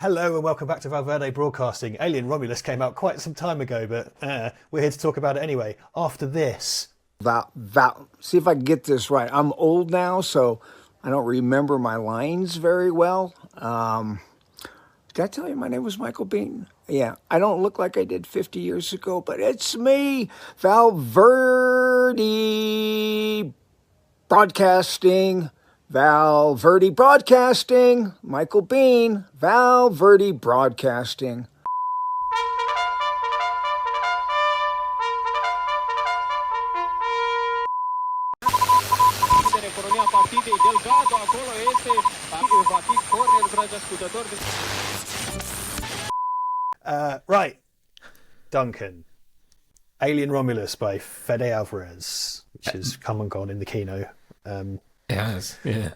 Hello and welcome back to Val Verde Broadcasting. Alien Romulus came out quite some time ago, but we're here to talk about it anyway. After this. See if I can get this right. I'm old now, so I don't remember my lines very well. Did I tell you my name was Michael Bean? Yeah, I don't look like I did 50 years ago, but it's me, Val Verde Broadcasting. Val Verde Broadcasting. Michael Bean. Val Verde Broadcasting. Right. Duncan. Alien Romulus by Fede Alvarez, which has come and gone in the kino. It has, yeah.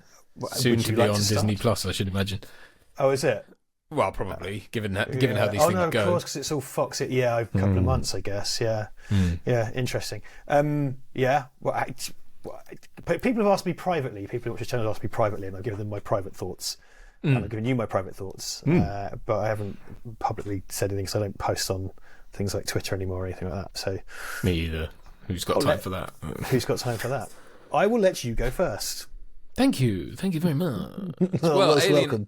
Soon to be on Disney Plus, I should imagine. Oh, is it? Well, probably, given how these things go. Oh, no, of course, because it's all Fox. A couple of months, I guess, yeah. Yeah, interesting. Yeah, well, people have asked me privately, people who watch the channel have asked me privately, and I've given them my private thoughts. And I've given you my private thoughts, but I haven't publicly said anything, so I don't post on things like Twitter anymore or anything like that. So me either. Who's got time for that? Who's got time for that? I will let you go first. Thank you very much. Well,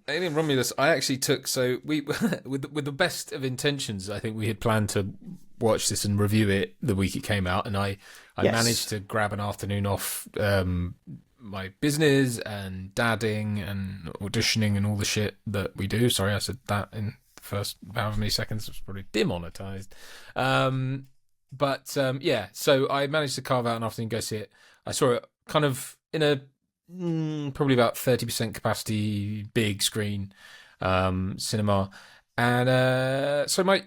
Alien Romulus, I actually took, so we with the best of intentions, I think we had planned to watch this and review it the week it came out, and I managed to grab an afternoon off my business and dadding and auditioning and all the shit that we do. Sorry, I said that in the first however many seconds. It was probably demonetized. Yeah, so I managed to carve out an afternoon, go see it. I saw it kind of in a probably about 30% capacity big screen cinema, and so my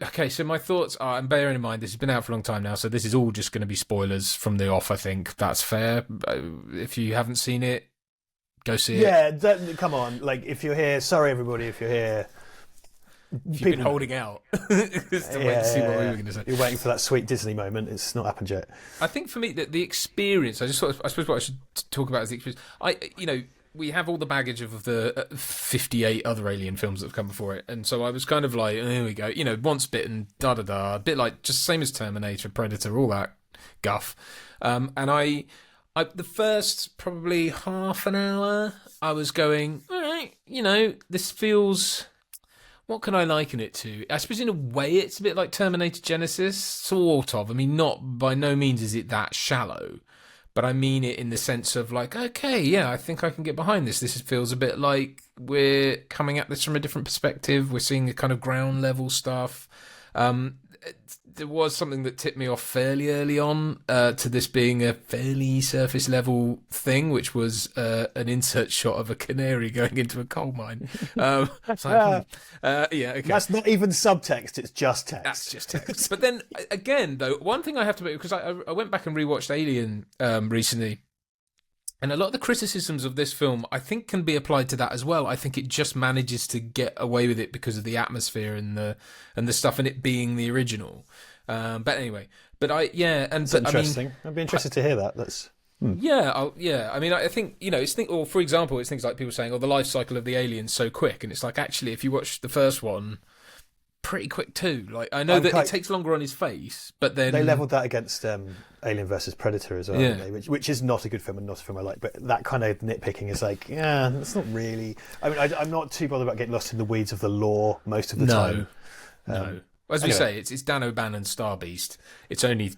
thoughts are, and bearing in mind this has been out for a long time now, so this is all just going to be spoilers from the off. I think that's fair. If you haven't seen it, go see it. Yeah, come on, like, if you're here, sorry everybody if you're here. You've been holding out wait to see what we were going to say. You're waiting for that sweet Disney moment. It's not happened yet. I think for me, the experience, I suppose what I should talk about is the experience. We have all the baggage of the 58 other Alien films that have come before it, and so I was kind of like, oh, here we go, once bitten, a bit like just same as Terminator, Predator, all that guff. And I the first probably half an hour, I was going, all right, this feels. What can I liken it to? I suppose in a way it's a bit like Terminator Genesis, sort of. I mean, by no means is it that shallow, but I mean it in the sense of like, okay, yeah, I think I can get behind this. This feels a bit like we're coming at this from a different perspective. We're seeing the kind of ground level stuff. There was something that tipped me off fairly early on to this being a fairly surface level thing, which was an insert shot of a canary going into a coal mine. Yeah, okay. That's not even subtext, it's just text. That's just text. But then, again, though, one thing I have to make, because I went back and rewatched Alien recently, and a lot of the criticisms of this film, I think, can be applied to that as well. I think it just manages to get away with it because of the atmosphere and the stuff, and it being the original. But anyway, That's interesting. I'd be interested to hear that. That's yeah. I mean, I think or for example, it's things like people saying, "Oh, the life cycle of the alien's so quick," and it's like, actually, if you watch the first one, pretty quick too. Like, I know it takes longer on his face, but then they levelled that against Alien versus Predator as well, didn't they? Which is not a good film and not a film I like. But that kind of nitpicking is like, yeah, it's not really. I mean, I'm not too bothered about getting lost in the weeds of the lore most of the time. No. As we say, it's Dan O'Bannon Starbeast. It's only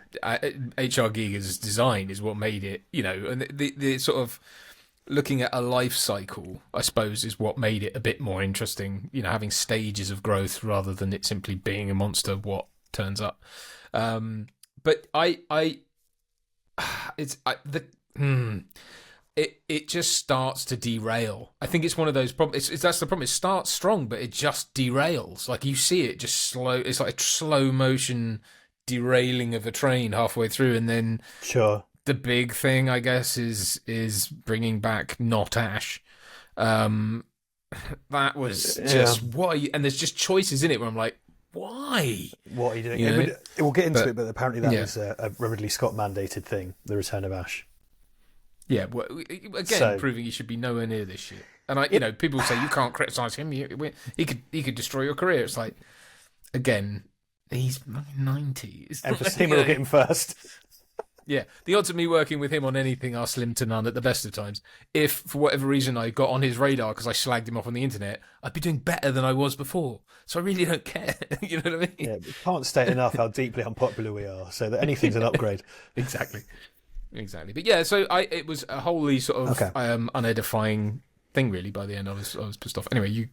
H.R. Giger's design is what made it, and the sort of looking at a life cycle, I suppose, is what made it a bit more interesting. Having stages of growth rather than it simply being a monster what turns up. But It just starts to derail. I think it's one of those problems. That's the problem. It starts strong, but it just derails. Like, you see it just slow. It's like a slow motion derailing of a train halfway through, and then the big thing, I guess, is bringing back not Ash. That was just what. And there's just choices in it where I'm like, why? What are you doing? We'll get into it, but apparently that was a Ridley Scott mandated thing. The Return of Ash. Yeah, well, again, So- proving he should be nowhere near this shit. And people say you can't criticize him. He could destroy your career. It's like, again, he's 90. Emphysema will get him first. Yeah, the odds of me working with him on anything are slim to none at the best of times. If, for whatever reason, I got on his radar because I slagged him off on the internet, I'd be doing better than I was before. So I really don't care. You know what I mean? Yeah, we can't state enough how deeply unpopular we are, so that anything's an upgrade. Exactly. But yeah, so it was a wholly sort of unedifying thing, really. By the end, I was pissed off. Anyway, you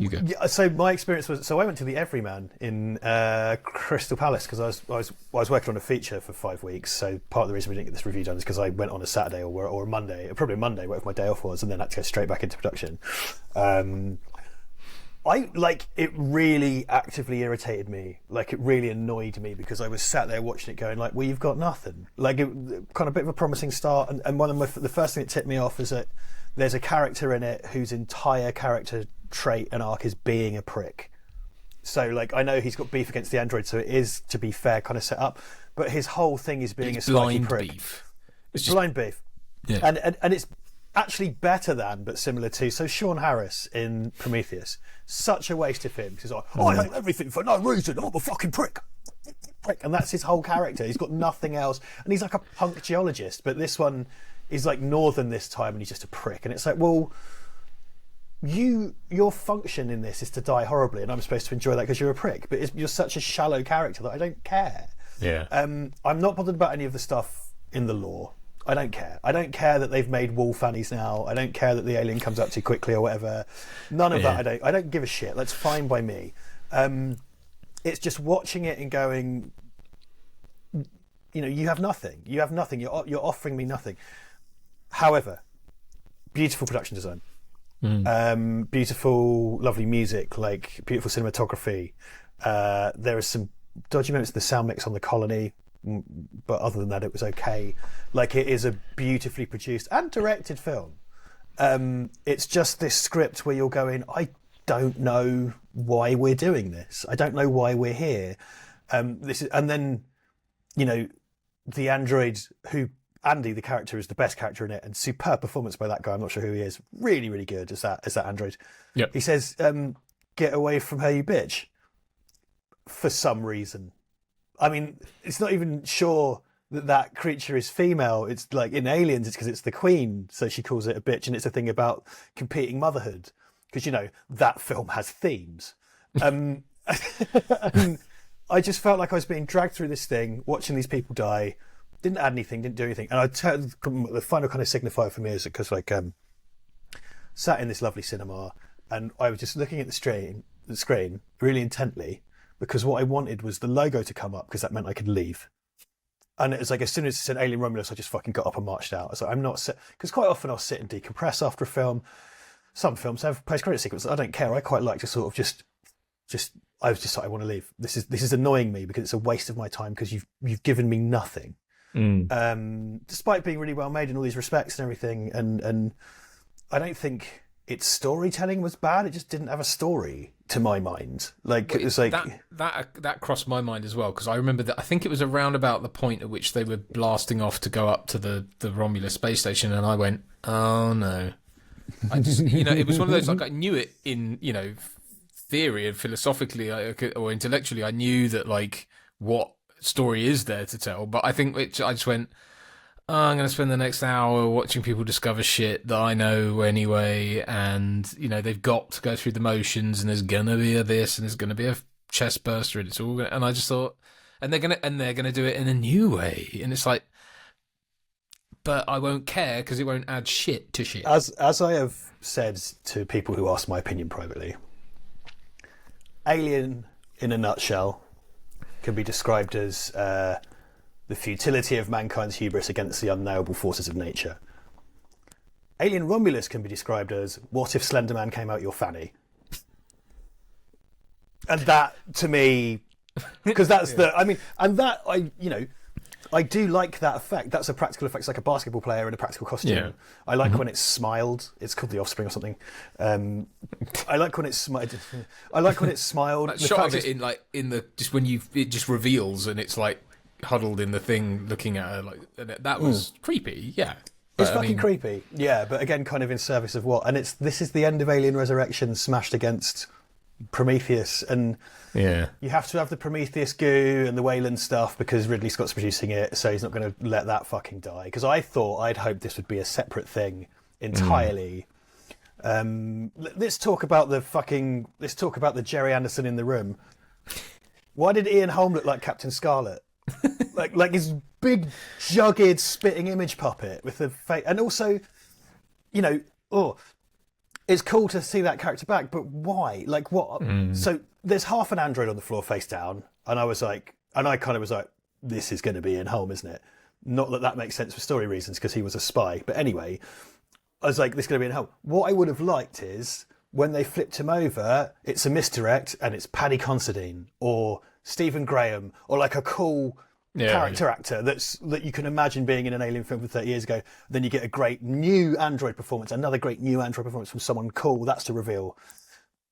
go. Yeah, so my experience was, I went to the Everyman in Crystal Palace because I was working on a feature for 5 weeks. So part of the reason we didn't get this review done is because I went on a Saturday or a Monday, probably a Monday, whatever my day off was, and then had to go straight back into production. It really actively irritated me. Like, it really annoyed me because I was sat there watching it going like, well, you've got nothing. Like, kind of a bit of a promising start. And one of the first thing that tipped me off is that there's a character in it whose entire character trait and arc is being a prick. So, like, I know he's got beef against the android, so it is, to be fair, kind of set up. But his whole thing is being a spiky prick. Beef. It's just blind beef. Yeah. And it's actually better than, but similar to, so Sean Harris in Prometheus, such a waste of him. He's like, I hate everything for no reason, I'm a fucking prick. And that's his whole character. He's got nothing else. And he's like a punk geologist, but this one is like northern this time and he's just a prick. And it's like, well, your function in this is to die horribly and I'm supposed to enjoy that because you're a prick, but you're such a shallow character that I don't care. Yeah. I'm not bothered about any of the stuff in the lore. I don't care. I don't care that they've made wall fannies now. I don't care that the alien comes up too quickly or whatever. None of that. I don't give a shit. That's fine by me. It's just watching it and going, you have nothing. You have nothing. You're offering me nothing. However, beautiful production design. Beautiful, lovely music, like beautiful cinematography. There are some dodgy moments in the sound mix on the colony, but other than that, it was okay. Like, it is a beautifully produced and directed film. It's just this script where you're going, I don't know why we're doing this. I don't know why we're here. And then, the android who. Andy, the character, is the best character in it, and superb performance by that guy. I'm not sure who he is. Really, really good as that android. Yep. He says, "Get away from her, you bitch." For some reason, I mean, it's not even sure that creature is female. It's like in Aliens, it's because it's the queen, so she calls it a bitch, and it's a thing about competing motherhood. Because that film has themes. And I just felt like I was being dragged through this thing, watching these people die. Didn't add anything, didn't do anything. And the final kind of signifier for me is because, sat in this lovely cinema and I was just looking at the screen really intently because what I wanted was the logo to come up because that meant I could leave. And it was like, as soon as it said Alien Romulus, I just fucking got up and marched out. So I'm not because quite often I'll sit and decompress after a film. Some films have post-credit sequences. I don't care. I quite like to sort of just I was just like, I want to leave. This is annoying me because it's a waste of my time because you've given me nothing. Despite being really well made in all these respects and everything, and I don't think its storytelling was bad. It just didn't have a story to my mind. Like, it was like that crossed my mind as well because I remember that I think it was around about the point at which they were blasting off to go up to the Romulus space station, and I went, oh no. I just it was one of those, like, I knew it in theory and philosophically or intellectually. I knew that, like, what story is there to tell, but I think I just went, I'm going to spend the next hour watching people discover shit that I know anyway, and they've got to go through the motions, and there's gonna be a this, and there's gonna be a chest burster, and it's all gonna, and I just thought, and they're gonna do it in a new way, and it's like, but I won't care because it won't add shit to shit. As I have said to people who ask my opinion privately, Alien, in a nutshell, can be described as the futility of mankind's hubris against the unknowable forces of nature. Alien Romulus can be described as, what if Slender Man came out your fanny? And that, to me, because that's I do like that effect. That's a practical effect. It's like a basketball player in a practical costume. Yeah. I like when it smiled. It's called The Offspring or something. I like when it smiled. I like when it smiled. That shot of it when it just reveals and it's like huddled in the thing looking at her, like, that was creepy. Yeah. It's fucking creepy. Yeah, but again, kind of in service of what? And this is the end of Alien Resurrection smashed against Prometheus, and you have to have the Prometheus goo and the Wayland stuff because Ridley Scott's producing it, so he's not going to let that fucking die. Because I'd hoped this would be a separate thing entirely. Let's talk about the Jerry Anderson in the room. Why did Ian Holm look like Captain Scarlet? like his big, jugged, spitting image puppet with the face, and also, it's cool to see that character back, but why? Like what? So there's half an android on the floor face down, and I kind of was like, this is going to be Ian Holm, isn't it? Not that makes sense for story reasons because he was a spy, but anyway, I was like, this is going to be Ian Holm. What I would have liked is when they flipped him over, it's a misdirect and it's Paddy Considine or Stephen Graham or like a cool character actor that you can imagine being in an Alien film from 30 years ago. Then you get a great new android performance, another great new android performance from someone cool. That's the reveal.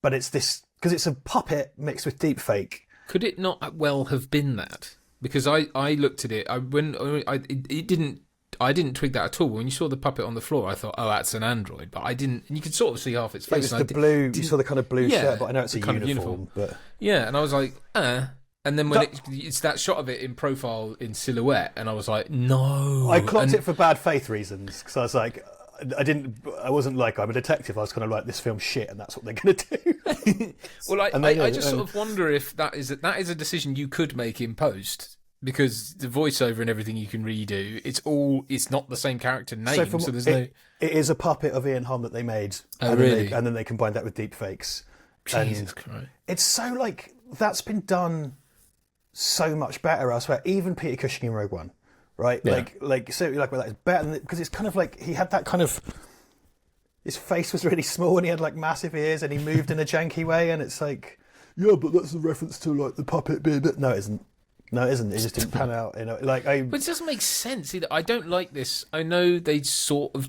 But it's this, because it's a puppet mixed with deepfake. Could it not well have been that? Because I looked at it, I didn't twig that at all. When you saw the puppet on the floor, I thought, oh, that's an android. But I didn't, and you could sort of see half its face. It was the blue, you saw the kind of blue shirt, but I know it's a uniform. But... Yeah, and I was like, And then when it's that shot of it in profile in silhouette, and I was like, no. I clocked it for bad faith reasons, because I was like, I wasn't like, I'm a detective. I was kind of like, this film's shit, and that's what they're going to do. Well, I just sort of wonder if that is a decision you could make in post, because the voiceover and everything you can redo, it's not the same character name, so there's no... It is a puppet of Ian Holm that they made. Oh, really? And then they combined that with deepfakes. Jesus Christ. It's so, like, that's been done so much better elsewhere. Even Peter Cushing in Rogue One, right? Yeah. Like certainly like that is better than, because it's kind of like he had that kind of, his face was really small and he had like massive ears and he moved in a janky way, and it's like, yeah, but that's a reference to like the puppet being a bit. No, it isn't. It just didn't pan out. But it doesn't make sense either. I don't like this. I know they sort of.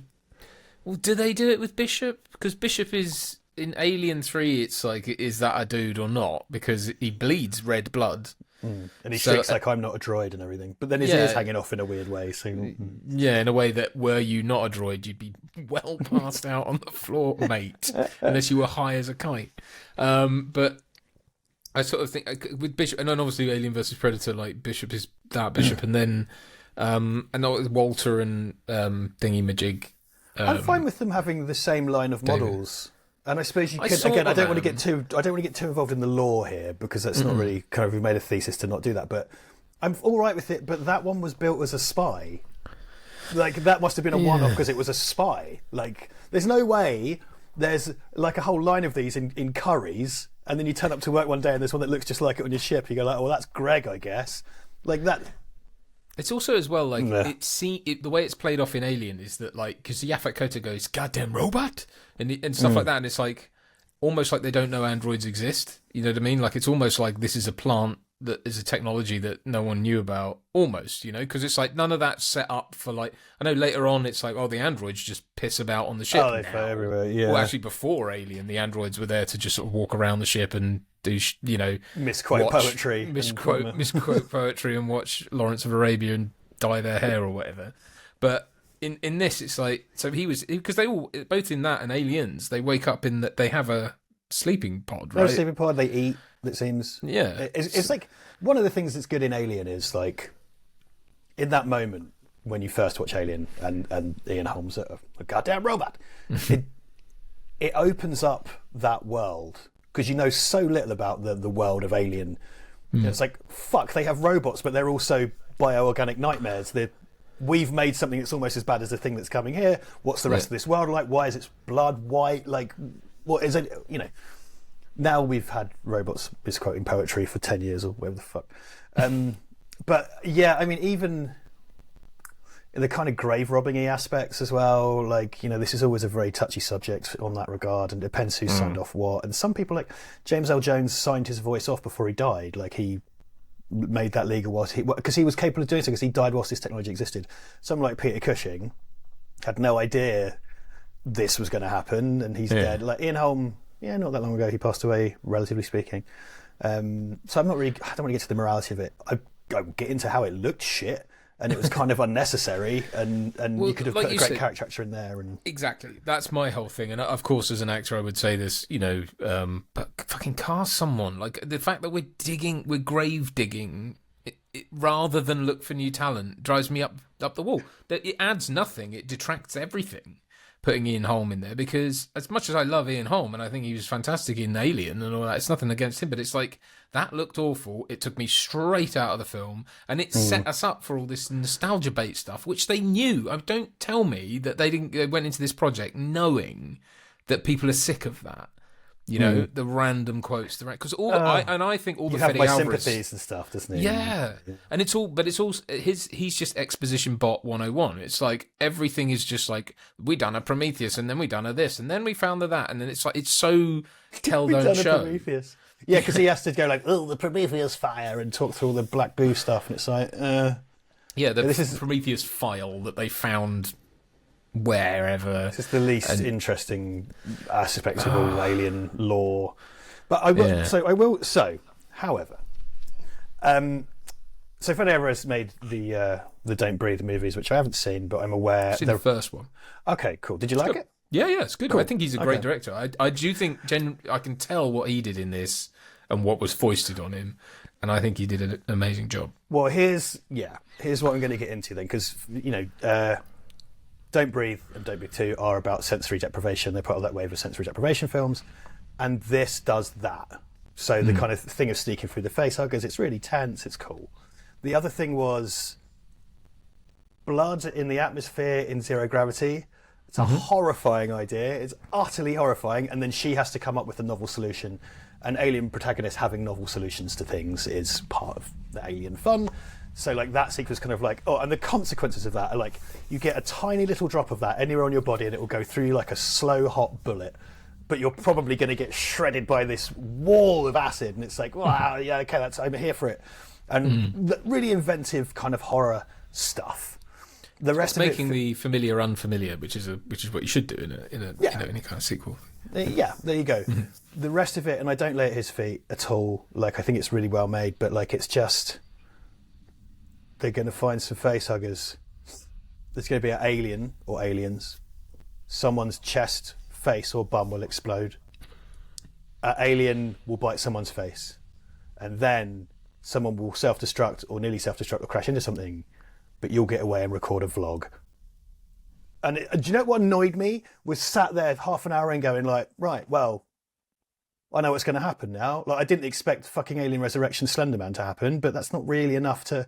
Well, do they do it with Bishop? Because Bishop is in Alien 3. It's like, is that a dude or not? Because he bleeds red blood. And he shakes like I'm not a droid and everything. But then his ear's hanging off in a weird way. So yeah, in a way that were you not a droid, you'd be well passed out on the floor, mate. Unless you were high as a kite. But I sort of think with Bishop, and then obviously Alien versus Predator, like Bishop is that Bishop, and then and Walter and Thingy Majig. I'm fine with them having the same line of models. And I suppose you could, again, I don't want to get too involved in the lore here, because that's not really kind of, we made a thesis to not do that, but I'm all right with it. But that one was built as a spy. Like, that must have been a one-off because it was a spy. Like, there's no way there's like a whole line of these in curries, and then you turn up to work one day and there's one that looks just like it on your ship. You go like, oh, well, that's Greg, I guess. Like that. It's also as well, like, the way it's played off in Alien is that, like, because Yaphet Kotto goes, goddamn robot, and stuff like that, and it's like, almost like they don't know androids exist, you know what I mean? Like, it's almost like this is a plant that is a technology that no one knew about, almost, you know, because it's like, none of that's set up for, like, I know later on it's like, oh, the androids just piss about on the ship they fly everywhere, yeah. Well, actually, before Alien, the androids were there to just sort of walk around the ship and do, misquote poetry and watch Lawrence of Arabia and dye their hair or whatever. But in this, it's like, so he was, because they all, both in that and Aliens, they wake up in that they have a sleeping pod, right? They have a sleeping pod, they eat, it seems. Yeah. It's like, one of the things that's good in Alien is, like, in that moment when you first watch Alien and Ian Holm's a goddamn robot, it opens up that world, because you know so little about the world of Alien. It's like, fuck, they have robots, but they're also bioorganic nightmares. We've made something that's almost as bad as the thing that's coming here. What's the rest of this world like? Why is its blood white? Like, what is it? You know, now we've had robots misquoting poetry for 10 years or whatever the fuck. But yeah, I mean, even in the kind of grave robbing-y aspects as well, like, you know, this is always a very touchy subject on that regard, and it depends who signed off what. And some people, like James L. Jones, signed his voice off before he died. Like, he made that legal because he was capable of doing so, because he died whilst this technology existed. Someone like Peter Cushing had no idea this was going to happen, and he's dead. Like Ian Holm, not that long ago, he passed away, relatively speaking. So I don't want to get to the morality of it. I get into how it looked shit. and it was kind of unnecessary, and Well, you could have like put a you great said- character actor in there. And Exactly. That's my whole thing. And of course, as an actor, I would say this, but fucking cast someone. Like, the fact that we're grave digging, it, rather than look for new talent, drives me up the wall. That it adds nothing. It detracts everything. Putting Ian Holm in there, because as much as I love Ian Holm and I think he was fantastic in Alien and all that, it's nothing against him, but it's like that looked awful. It took me straight out of the film, and it set us up for all this nostalgia bait stuff, which they knew. Don't tell me that they went into this project knowing that people are sick of that. The random quotes, because I think all the you have Fede my Alvarez sympathies and stuff, doesn't he? yeah. And it's all he's just exposition bot 101. It's like everything is just like, we done a Prometheus, and then we done a this, and then we found a that, and then it's like, it's so tell We've don't done a show. Prometheus. Yeah, because he has to go like, oh, the Prometheus fire, and talk through all the black goo stuff, and it's like, Yeah, this is Prometheus file that they found wherever. It's the least interesting aspect of all alien lore. But I will. Yeah. However, so Fede Alvarez made the Don't Breathe movies, which I haven't seen, but I'm aware. I've seen the first one. Okay, cool. Did you like it? Yeah, it's good. Cool. I think he's a great director. I do think I can tell what he did in this and what was foisted on him, and I think he did an amazing job. Well, here's what I'm going to get into then, because Don't Breathe and Don't Breathe 2 are about sensory deprivation. They're part of that wave of sensory deprivation films, and this does that. So the kind of thing of sneaking through the facehuggers, it's really tense, it's cool. The other thing was blood in the atmosphere in zero gravity. It's a horrifying idea. It's utterly horrifying, and then she has to come up with a novel solution. And alien protagonists having novel solutions to things is part of the alien fun. So like that sequence kind of like, and the consequences of that are like, you get a tiny little drop of that anywhere on your body and it will go through like a slow hot bullet, but you're probably going to get shredded by this wall of acid, and it's like, wow, yeah, okay, I'm here for it. And really inventive kind of horror stuff. The rest It's of making the familiar unfamiliar, which is what you should do in any kind of sequel. Yeah, there you go. The rest of it, and I don't lay at his feet at all. Like, I think it's really well made, but like, it's just, they're going to find some facehuggers. There's going to be an alien or aliens. Someone's chest, face, or bum will explode. An alien will bite someone's face, and then someone will self-destruct or nearly self-destruct or crash into something, but you'll get away and record a vlog. And do you know what annoyed me? Was sat there half an hour in going like, right, well, I know what's going to happen now. Like, I didn't expect fucking Alien Resurrection Slenderman to happen, but that's not really enough to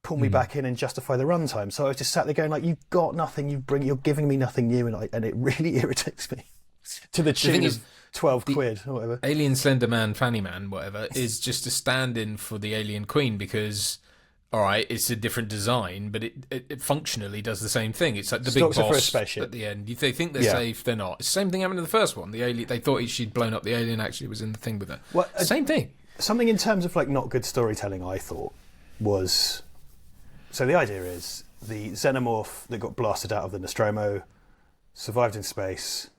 pull me back in and justify the runtime. So I was just sat there going like, you've got nothing, you're giving me nothing new, and it really irritates me to the tune of 12 quid or whatever. Alien Slenderman, Fanny Man, whatever, is just a stand-in for the Alien Queen, because all right, it's a different design, but it functionally does the same thing. It's like the big For a boss spaceship. at the end. They think they're safe, they're not. It's the same thing happened in the first one. The alien, they thought she'd blown up the alien, actually was in the thing with her. Well, same thing. Something in terms of like not good storytelling, I thought, was... So the idea is the xenomorph that got blasted out of the Nostromo survived in space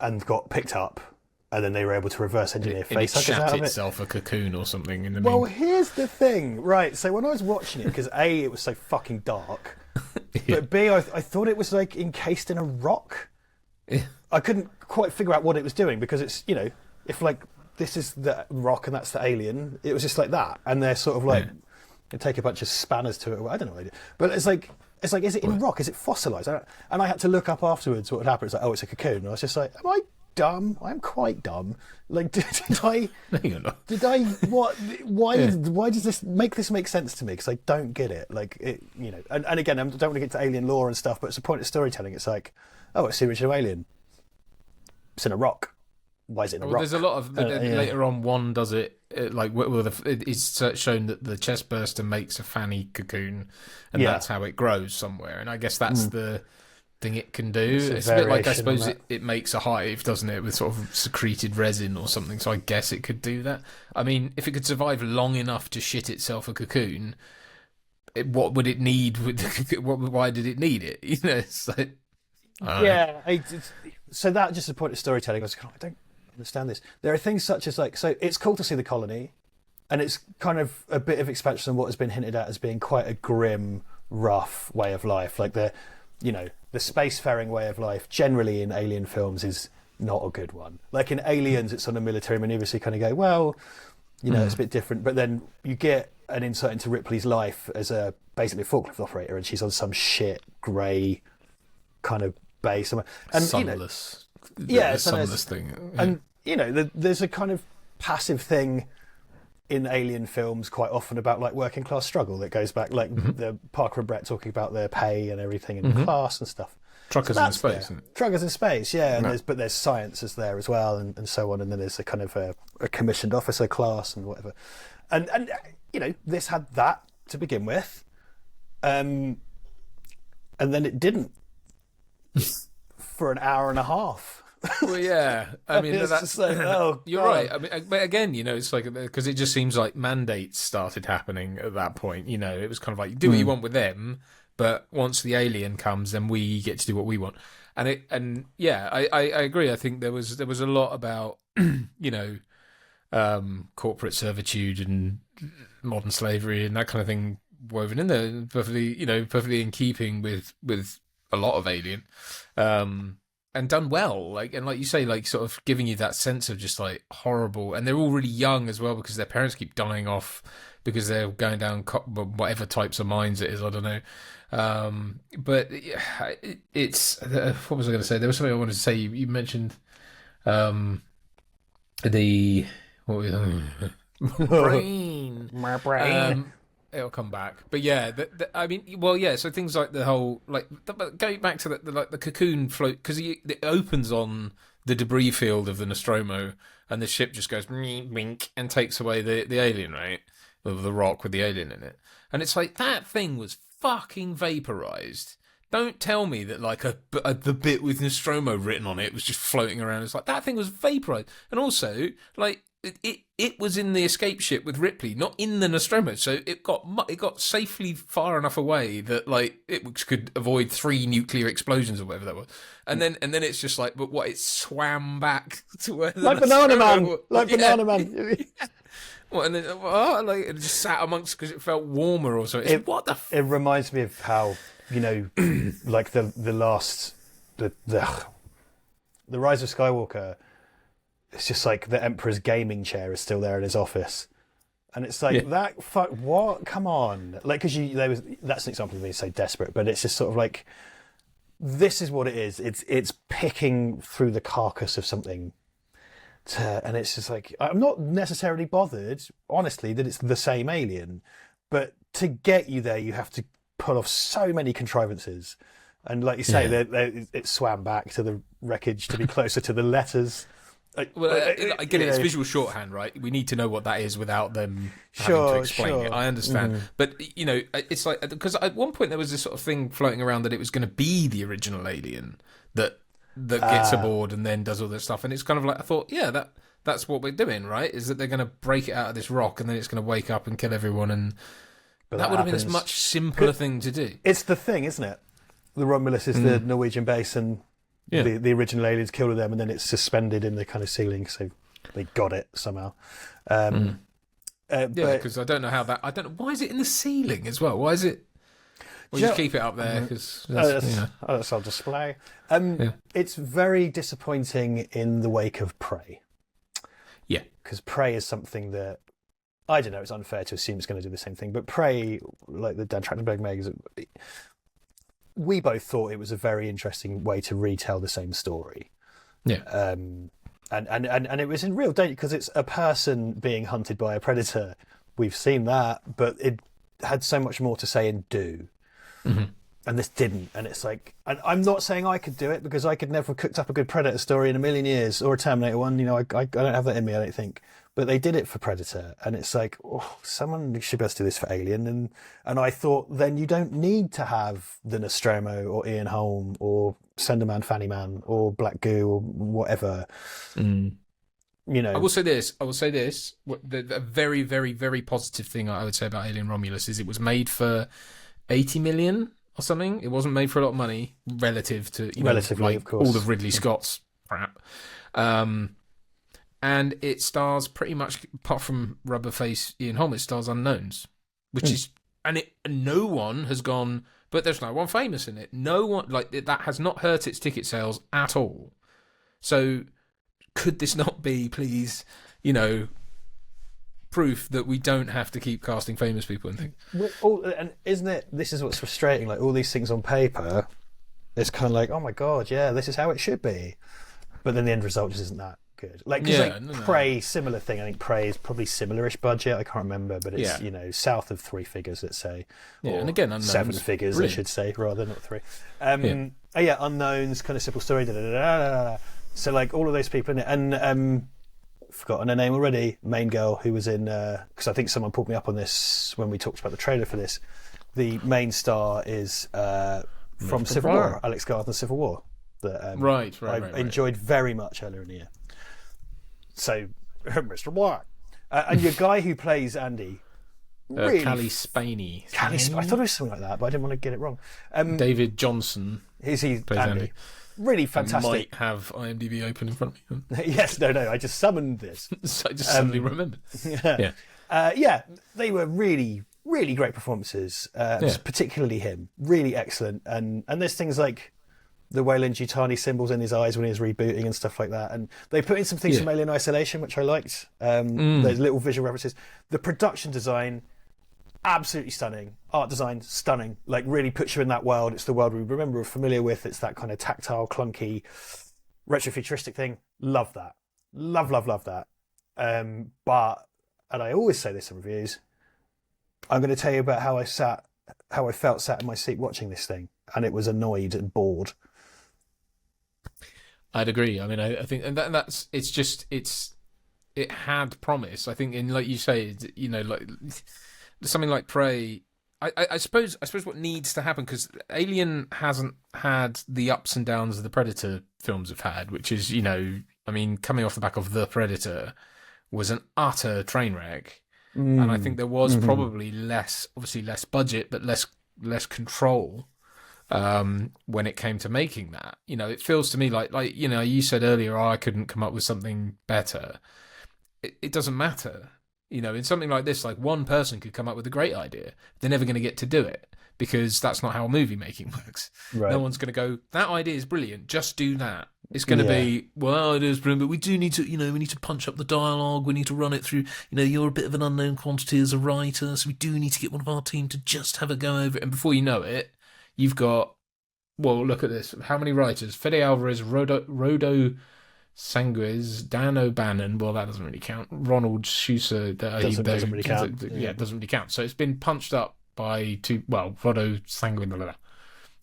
and got picked up, and then they were able to reverse engineer facehuggers out of it. Itself a cocoon or something in the Well, here's the thing, right? So when I was watching it, because A, it was so fucking dark, but B, I thought it was like encased in a rock. Yeah. I couldn't quite figure out what it was doing, because it's, if like this is the rock and that's the alien, it was just like that, and they're sort of like they take a bunch of spanners to it. I don't know, but it's like, is it in rock? Is it fossilized? And I had to look up afterwards what had happened. It's like, oh, it's a cocoon. And I was just like, am I dumb? I'm quite dumb. Like, did I? No, you're not. Did I? What? Why? Why does this make sense to me? Because I don't get it. Like, and again, I don't want to get to alien lore and stuff, but it's a point of storytelling. It's like, oh, it's the original alien. It's in a rock. Why is it in a rock? There's a lot of later on. One does it like it's shown that the chest burster makes a fanny cocoon, and that's how it grows somewhere. And I guess that's the thing it can do. It's a bit like, I suppose it makes a hive, doesn't it, with sort of secreted resin or something. So I guess it could do that. I mean, if it could survive long enough to shit itself a cocoon, what would it need? Why did it need it? It's like, so that just a point of storytelling. I was kind of, I don't understand this. There are things such as like, so it's cool to see the colony, and it's kind of a bit of expansion on what has been hinted at as being quite a grim rough way of life. Like the spacefaring way of life generally in alien films is not a good one. Like in Aliens, it's on a military maneuver, so you kind of go, well, it's a bit different. But then you get an insight into Ripley's life as basically a forklift operator, and she's on some shit grey kind of base. And sunless. Sunless thing. Yeah. And, there's a kind of passive thing in alien films quite often about like working class struggle that goes back, like the Parker and Brett talking about their pay and everything and class and stuff. Truckers in space. Truckers in space, yeah. And there's sciences there as well, and so on. And then there's a kind of a commissioned officer class and whatever. And this had that to begin with, and then it didn't for an hour and a half. Well, yeah. I mean, it's that's just like, oh, you're God. right. I mean, but again, it's like because it just seems like mandates started happening at that point. It was kind of like do what you want with them, but once the alien comes, then we get to do what we want. I agree. I think there was a lot about corporate servitude and modern slavery and that kind of thing woven in there, perfectly in keeping with a lot of Alien. And done well, like you say, like sort of giving you that sense of just like horrible, and they're all really young as well because their parents keep dying off because they're going down whatever types of mines it is. I don't know, but it's what was I going to say? There was something I wanted to say. You mentioned my brain. It'll come back, but yeah, so things like the whole going back to the cocoon float, because it opens on the debris field of the Nostromo, and the ship just goes wink and takes away the alien, right, of the rock with the alien in it, and it's like that thing was fucking vaporized. Don't tell me that the bit with Nostromo written on it was just floating around. It's like that thing was vaporized, and also like. It was in the escape ship with Ripley, not in the Nostromo, so it got safely far enough away that like it could avoid 3 nuclear explosions or whatever that was, and then it's just like, but what, it swam back to where the Banana Man, Banana Man. Yeah. What, and then it just sat amongst because it felt warmer or something. It reminds me of how like the Rise of Skywalker. It's just like the Emperor's gaming chair is still there in his office, and it's like that. Fuck, what? Come on, like because that's an example of being so desperate. But it's just sort of like this is what it is. It's picking through the carcass of something, and it's just like I'm not necessarily bothered, honestly, that it's the same alien, but to get you there, you have to pull off so many contrivances, and like you say, it swam back to the wreckage to be closer to the letters. I get it. It's visual shorthand, right? We need to know what that is without them having to explain it. I understand, but it's like because at one point there was this sort of thing floating around that it was going to be the original alien that gets aboard and then does all this stuff, and it's kind of like I thought, that's what we're doing, right? Is that they're going to break it out of this rock and then it's going to wake up and kill everyone, and that would have been a much simpler thing to do. It's the thing, isn't it? The Romulus is the Norwegian base and. Yeah. The original aliens killed them, and then it's suspended in the kind of ceiling, so they got it somehow. Because I don't know how that. I don't know why is it in the ceiling as well. Why is it? Well, just keep it up there because that's on display. It's very disappointing in the wake of Prey. Yeah, because Prey is something that I don't know. It's unfair to assume it's going to do the same thing, but Prey, like the Dan Trachtenberg magazine. We both thought it was a very interesting way to retell the same story. Yeah. And it was in real danger because it's a person being hunted by a predator. We've seen that, but it had so much more to say and do. Mm-hmm. And this didn't. And it's like, and I'm not saying I could do it because I could never have cooked up a good Predator story in a million years or a Terminator one. I don't have that in me, I don't think. But they did it for Predator, and it's like, someone should be able to do this for Alien, and I thought then you don't need to have the Nostromo or Ian Holm or Senderman, Fanny Man or Black Goo or whatever. I will say this. The very, very, very positive thing I would say about Alien Romulus is it was made for 80 million or something. It wasn't made for a lot of money relative to of course, all of Ridley Scott's crap. And it stars pretty much, apart from Rubberface Ian Holm, it stars unknowns, which is and no one has gone. But there's no one famous in it. No one that has not hurt its ticket sales at all. So could this not be, please, proof that we don't have to keep casting famous people and things? And isn't it? This is what's frustrating. Like all these things on paper, it's kind of like, oh my god, yeah, this is how it should be. But then the end result just isn't that good. Prey, similar thing. I think Prey is probably similar-ish budget. I can't remember, but it's south of 3 figures, let's say. Yeah, and again, unknowns. 7 figures, brilliant. I should say, rather not 3. Unknowns, kind of simple story. So like all of those people in it, and forgotten her name already. Main girl who was in, because I think someone pulled me up on this when we talked about the trailer for this. The main star is from Civil War, Alex Gardner's Civil War. That I enjoyed very much earlier in the year. So, Mr. Black. And your guy who plays Andy... really, Cally Spaney. I thought it was something like that, but I didn't want to get it wrong. David Johnson. Is he Andy? Really fantastic. I might have IMDb open in front of me. Yes, no, I just summoned this. So I just suddenly remembered. They were really, really great performances, particularly him. Really excellent. And there's things like the Weyland-Yutani symbols in his eyes when he was rebooting and stuff like that. And they put in some things from Alien Isolation, which I liked. Those little visual references. The production design, absolutely stunning. Art design, stunning. Like, really puts you in that world. It's the world we remember, we're familiar with. It's that kind of tactile, clunky, retrofuturistic thing. Love that. Love that. But, and I always say this in reviews, I'm going to tell you about how I felt sat in my seat watching this thing. And it was annoyed and bored. I'd agree. I mean, I think, and it had promise. I think, in like you say, like something like Prey. I suppose what needs to happen, because Alien hasn't had the ups and downs of the Predator films have had, which is, coming off the back of The Predator was an utter train wreck, and I think there was probably less budget, but less control. When it came to making that, it feels to me like you said earlier, I couldn't come up with something better. It doesn't matter, in something like this, like one person could come up with a great idea. They're never going to get to do it, because that's not how movie making works. Right. No one's going to go, that idea is brilliant, just do that. It's going to be, well, it is brilliant, but we do need to, we need to punch up the dialogue. We need to run it through. You're a bit of an unknown quantity as a writer, so we do need to get one of our team to just have a go over it. And before you know it, you've got, well, look at this. How many writers? Fede Alvarez, Rodo Sanguez, Dan O'Bannon. Well, that doesn't really count. Ronald Schuster. Doesn't really count. Yeah, it doesn't really count. So it's been punched up by Rodo Sanguin,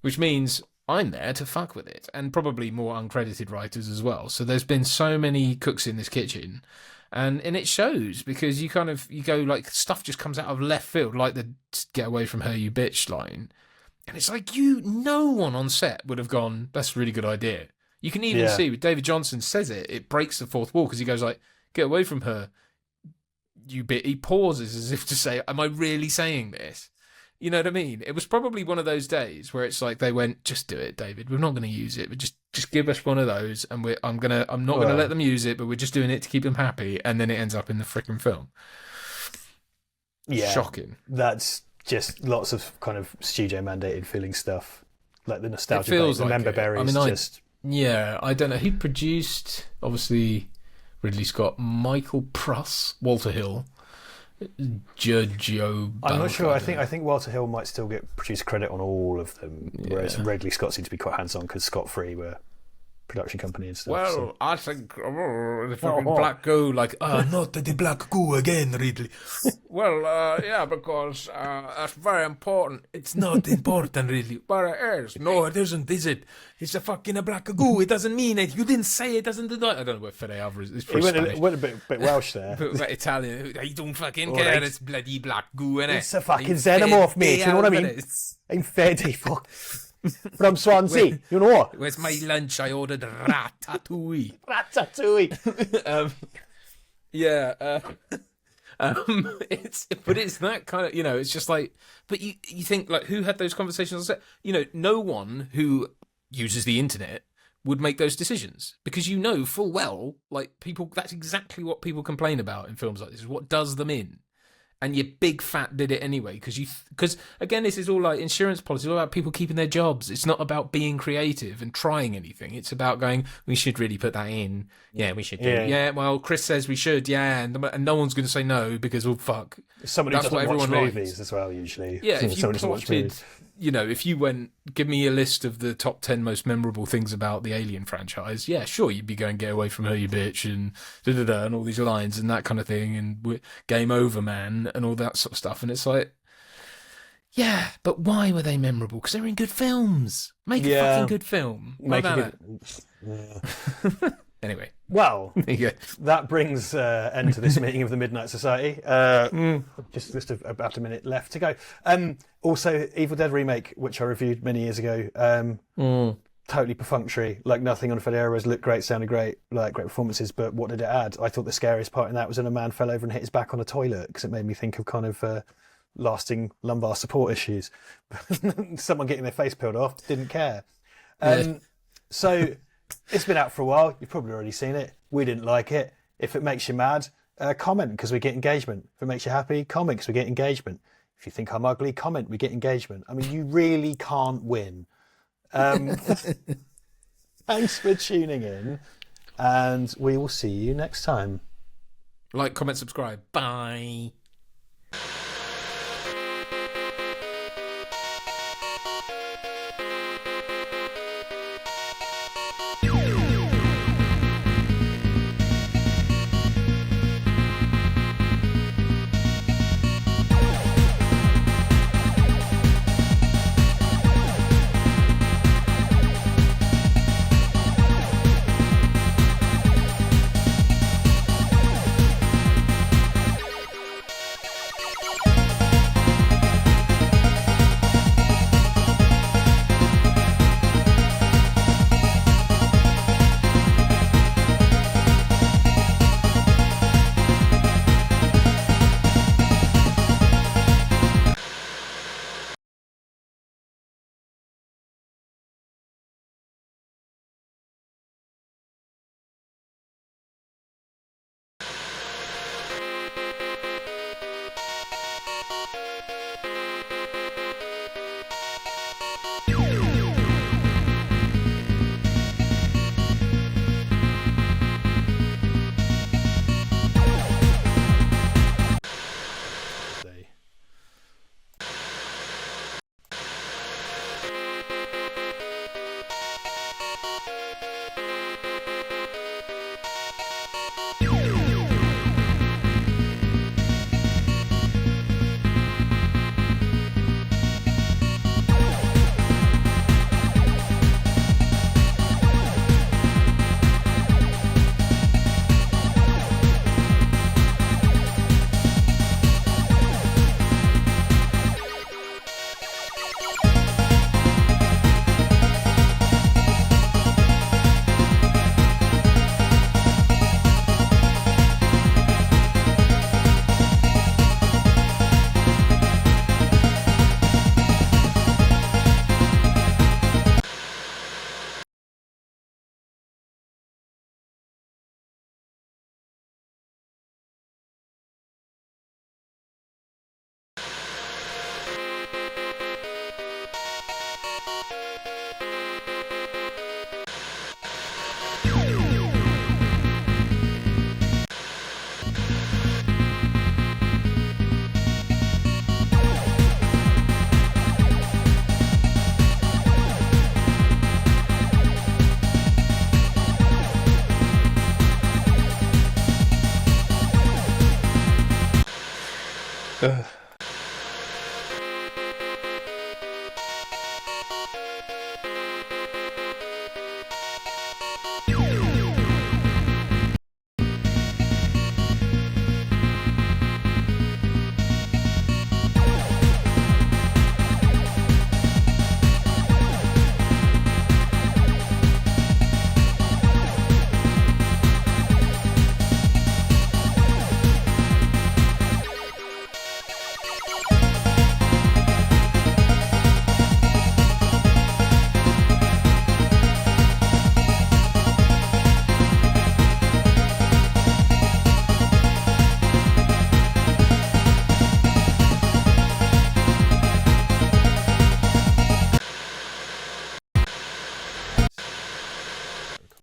which means I'm there to fuck with it. And probably more uncredited writers as well. So there's been so many cooks in this kitchen. And it shows, because you go like, stuff just comes out of left field, like the "get away from her, you bitch" line. And it's like, no one on set would have gone, that's a really good idea. You can even see with David Johnson says it breaks the fourth wall, because he goes like, "Get away from her, you bit." He pauses as if to say, am I really saying this? You know what I mean? It was probably one of those days where it's like they went, just do it, David. We're not going to use it, but just give us one of those, and I'm not going to let them use it, but we're just doing it to keep them happy, and then it ends up in the freaking film. Yeah, shocking. That's just lots of kind of studio mandated feeling stuff, like the nostalgia. It feels the like member berries. I don't know who produced. Obviously, Ridley Scott, Michael Pruss, Walter Hill, Giorgio. I'm not sure. I think Walter Hill might still get producer credit on all of them, whereas Ridley Scott seemed to be quite hands on, because Scott Free were production company and stuff. Well, I think the fucking black goo, like, not the black goo again, Ridley. Well, because that's very important. It's not important, Ridley. But it is. No, it isn't, is it? It's a fucking black goo. It doesn't mean it. You didn't say it. Doesn't do that. I don't know what Fede Alvarez is. He went a bit Welsh there. But Italian. I don't fucking care. It's bloody black goo, innit? It's a fucking xenomorph, mate. You know what I mean? I'm Fede, fuck. From Swansea, you know what? Where's my lunch? I ordered ratatouille. It's that kind of, it's just like, but you think, like, who had those conversations on set? No one who uses the internet would make those decisions, because full well, like, people, that's exactly what people complain about in films like this, is what does them in. and you big fat did it anyway because again, this is all like insurance policy, all about people keeping their jobs. It's not about being creative and trying anything. It's about going, we should really put that in. Yeah, we should do. Yeah, well, Chris says we should. Yeah, and no one's going to say no because, well, fuck. Somebody doesn't watch movies as well, usually. Yeah, if you plotted, if you went, give me a list of the top 10 most memorable things about the Alien franchise, yeah, sure, you'd be going, get away from her, you bitch, and da-da-da, and all these lines and that kind of thing, and game over, man, and all that sort of stuff. And it's like, yeah, but why were they memorable? Because they're in good films. Make a fucking good film. What about that? Anyway. Well, that brings end to this meeting of the Midnight Society. Just about a minute left to go. Also, Evil Dead Remake, which I reviewed many years ago, totally perfunctory, like nothing on Fede Alvarez, looked great, sounded great, like great performances, but what did it add? I thought the scariest part in that was when a man fell over and hit his back on a toilet, because it made me think of kind of lasting lumbar support issues. Someone getting their face peeled off, didn't care. So... it's been out for a while. You've probably already seen it. We didn't like it. If it makes you mad, comment because we get engagement. If it makes you happy, comment because we get engagement. If you think I'm ugly, comment. We get engagement. I mean, you really can't win. Thanks for tuning in, and we will see you next time. Like, comment, subscribe. Bye. Ugh.